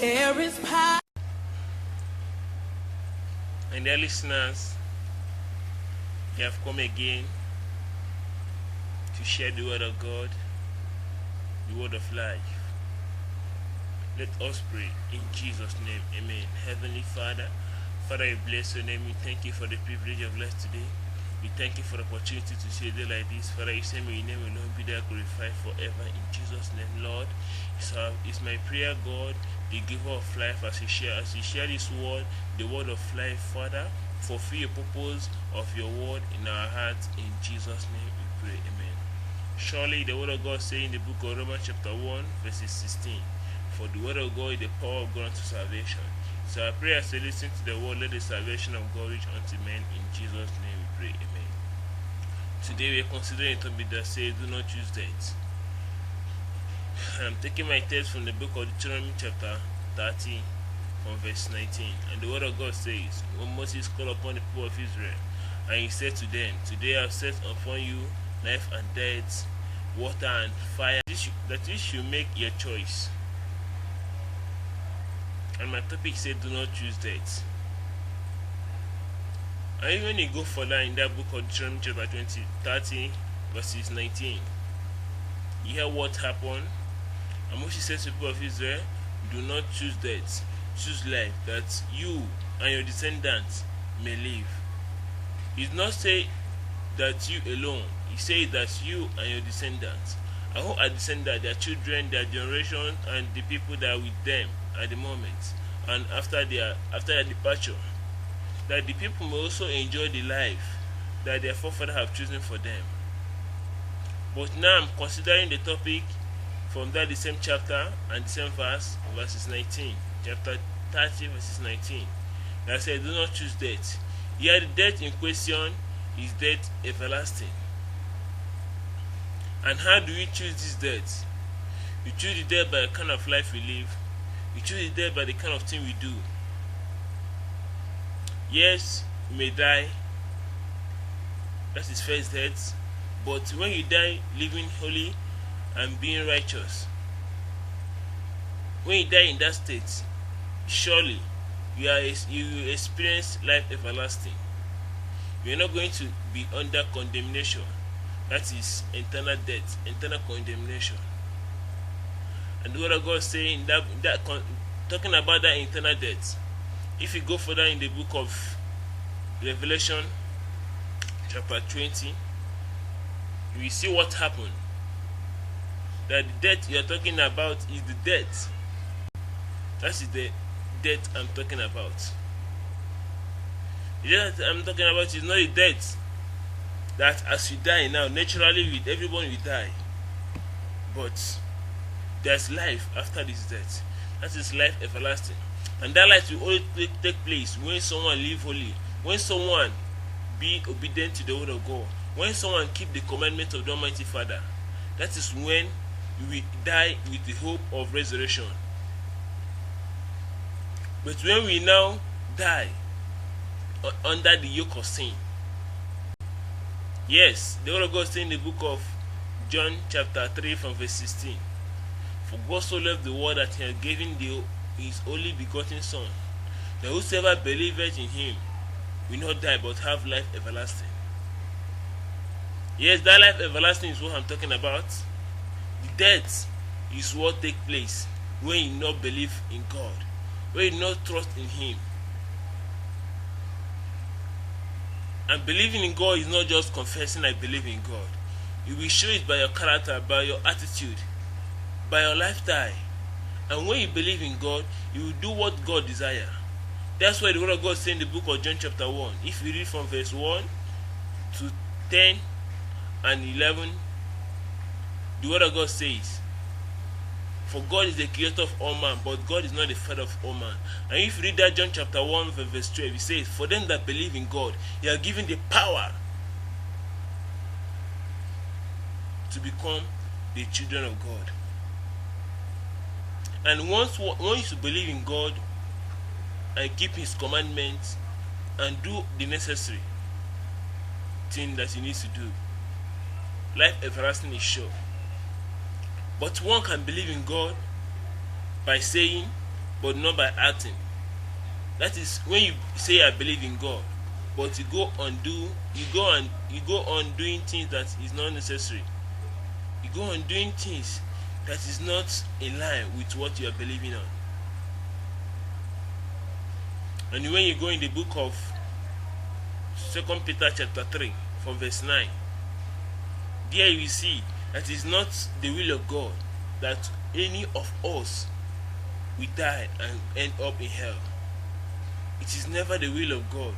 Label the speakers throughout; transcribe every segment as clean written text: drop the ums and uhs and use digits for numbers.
Speaker 1: There is power.
Speaker 2: And dear listeners, we have come again to share the word of God, the word of life. Let us pray in Jesus' name, amen. Heavenly Father, we bless your name. We thank you for the privilege of life today. We thank you for the opportunity to see a day like this. Father, you say, may your name alone be there glorified forever in Jesus' name, Lord. It's my prayer, God, the giver of life, as you share this word, the word of life, Father, fulfill your purpose of your word in our hearts. In Jesus' name we pray, amen. Surely the word of God says in the book of Romans chapter 1, verses 16, for the word of God is the power of God unto salvation. So I pray as you listen to the word, let the salvation of God reach unto men. In Jesus' name we pray, amen. Today we are considering a topic that says, do not choose death. I'm taking my text from the book of Deuteronomy chapter 30 from verse 19. And the word of God says, when Moses called upon the people of Israel, and he said to them, today I have set upon you life and death, water and fire, that you should make your choice. And my topic said, do not choose death. And even when you go further in that book of Deuteronomy chapter 30 verses 19, you hear what happened. And Moses says to the people of Israel, do not choose death, choose life, that you and your descendants may live. He did not say that you alone. He said that you and your descendants. And who are descendants? Their children, their generation, and the people that are with them at the moment, and after their departure, that the people may also enjoy the life that their forefathers have chosen for them. But now I'm considering the topic from that the same chapter and the same verses 19, chapter 30 verses 19, that says, do not choose death. Here the death in question is death everlasting. And how do we choose this death? We choose the death by the kind of life we live. We choose the death by the kind of thing we do. Yes, you may die. That is first death. But when you die living holy and being righteous, when you die in that state, surely you will experience life everlasting. You are not going to be under condemnation. That is eternal death, eternal condemnation. And the word of God saying talking about that eternal death. If you go further in the book of Revelation, chapter 20, you will see what happened. That the death you are talking about is the death. That is the death I'm talking about. The death I'm talking about is not a death that as you die now, naturally with everyone will die. But there's life after this death. That is life everlasting. And that life will always take place when someone live holy, when someone be obedient to the word of God, when someone keep the commandments of the Almighty Father. That is when we will die with the hope of resurrection. But when we now die under the yoke of sin, yes, the word of God says in the book of John chapter 3 from verse 16, for God so loved the world that he had given his only begotten Son, that whosoever believeth in him will not die but have life everlasting. Yes, that life everlasting is what I'm talking about. The death is what takes place when you not believe in God, when you not trust in him. And believing in God is not just confessing I believe in God. You will show it by your character, by your attitude, by your lifestyle. And when you believe in God, you will do what God desires. That's why the word of God says in the book of John chapter 1. If you read from verse 1 to 10 and 11, the word of God says, for God is the creator of all man, but God is not the father of all man. And if you read that John chapter 1 verse 12, it says, for them that believe in God, they are given the power to become the children of God. And once you believe in God and keep his commandments and do the necessary thing that he needs to do, life everlasting is sure. But one can believe in God by saying, but not by acting. That is when you say I believe in God, but you go on doing things that is not necessary. You go on doing things that is not in line with what you are believing on. And when you go in the book of 2 Peter chapter 3 from verse 9, there you see that it is not the will of God that any of us will die and end up in hell. It is never the will of God.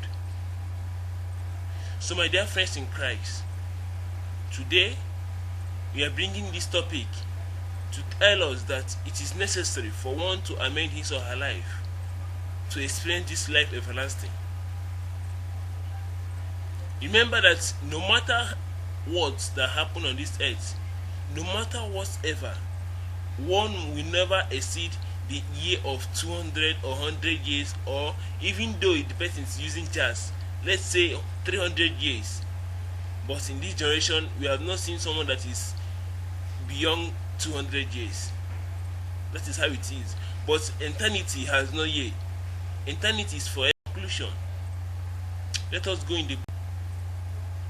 Speaker 2: So my dear friends in Christ, today we are bringing this topic to tell us that it is necessary for one to amend his or her life to experience this life everlasting. Remember that no matter what that happen on this earth, no matter whatever, one will never exceed the year of 200 or 100 years, or even though the person is using jazz, let's say 300 years. But in this generation, we have not seen someone that is beyond 200 years. That is how it is. But eternity has not yet. Eternity is for conclusion. Let us go in the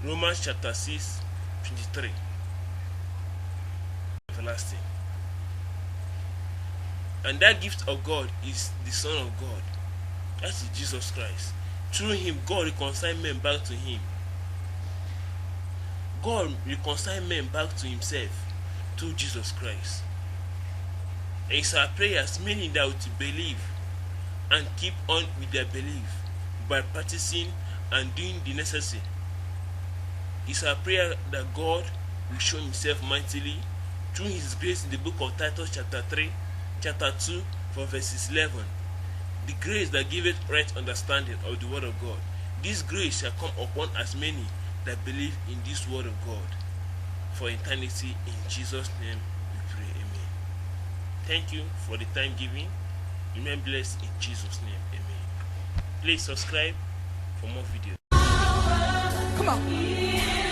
Speaker 2: Romans chapter 6, 23. Everlasting. And that gift of God is the Son of God. That is Jesus Christ. Through him, God reconciled men back to him. God reconciled men back to himself through Jesus Christ. And it's our prayers, many that would believe and keep on with their belief by practicing and doing the necessary. It's our prayer that God will show himself mightily through his grace in the book of Titus chapter 3, chapter 2, from verses 11. The grace that giveth right understanding of the word of God. This grace shall come upon as many that believe in this word of God for eternity. In Jesus' name we pray. Amen. Thank you for the time given. Remain blessed in Jesus' name. Amen. Please subscribe for more videos.
Speaker 1: Come on.